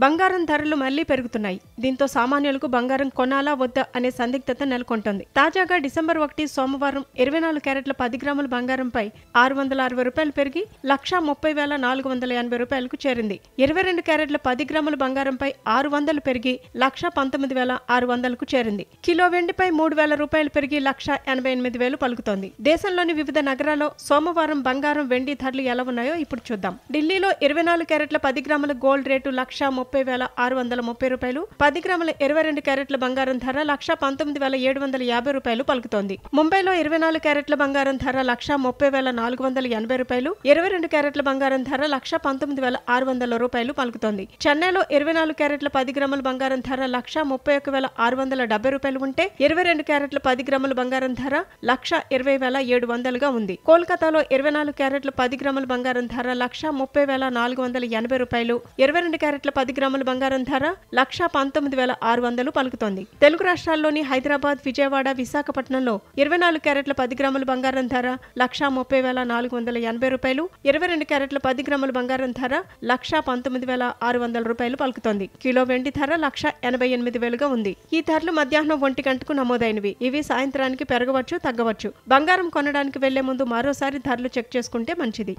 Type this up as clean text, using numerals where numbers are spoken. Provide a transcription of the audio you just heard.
బంగారం ధరలు మళ్లీ పెరుగుతున్నాయి. దీంతో సామాన్యులకు బంగారం కొనాలా వద్దా అనే సందిగ్ధత నెలకొంటోంది. తాజాగా డిసెంబర్ 1 సోమవారం 24 క్యారెట్ల 10 గ్రాముల బంగారంపై ₹660 పెరిగి 1,30,480 రూపాయలకు చేరింది. 22 క్యారెట్ల 10 గ్రాముల బంగారంపై 600 పెరిగి 1,19,600కు చేరింది. కిలో వెండిపై ₹3,000 పెరిగి 1,88,000 పలుకుతోంది. దేశంలోని వివిధ నగరాల్లో సోమవారం బంగారం, వెండి ధరలు ఎలా ఉన్నాయో ఇప్పుడు చూద్దాం. ఢిల్లీలో 24 క్యారెట్ల 10 గ్రాముల గోల్డ్ రేటు 1,30,630 రూపాయలు, 10 గ్రాముల 22 క్యారెట్ల బంగారం ధర 1,19,750 రూపాయలు పలుకుతోంది. ముంబైలో 24 క్యారెట్ల బంగారం ధర 1,30,480 రూపాయలు, 22 క్యారెట్ల బంగారం ధర 1,19,600 రూపాయలు పలుకుతోంది. చెన్నైలో 24 క్యారెట్ల 10 గ్రాముల బంగారం ధర 1,31,670 రూపాయలు ఉంటే 22 క్యారెట్ల 10 గ్రాముల బంగారం ధర 1,20,700గా ఉంది. కోల్కతాలో 24 క్యారెట్ల 10 గ్రాముల బంగారం ధర 1,30,480 రూపాయలు, 22 క్యారెట్ల 10 గ్రాముల బంగారం ధర 1,19,600 పలుకుతోంది. తెలుగు రాష్ట్రాల్లోని హైదరాబాద్, విజయవాడ, విశాఖపట్నంలో 24 క్యారెట్ల 10 గ్రాముల బంగారం ధర 1,30,480 రూపాయలు, 22 క్యారెట్ల 10 గ్రాముల బంగారం ధర 1,19,600 రూపాయలు పలుకుతోంది. కిలో వెండి ధర 1,88,000గా ఉంది. ఈ ధరలు మధ్యాహ్నం 1 గంటకు నమోదైనవి. ఇవి సాయంత్రానికి పెరగవచ్చు, తగ్గవచ్చు. బంగారం కొనడానికి వెళ్లే ముందు మరోసారి ధరలు చెక్ చేసుకుంటే మంచిది.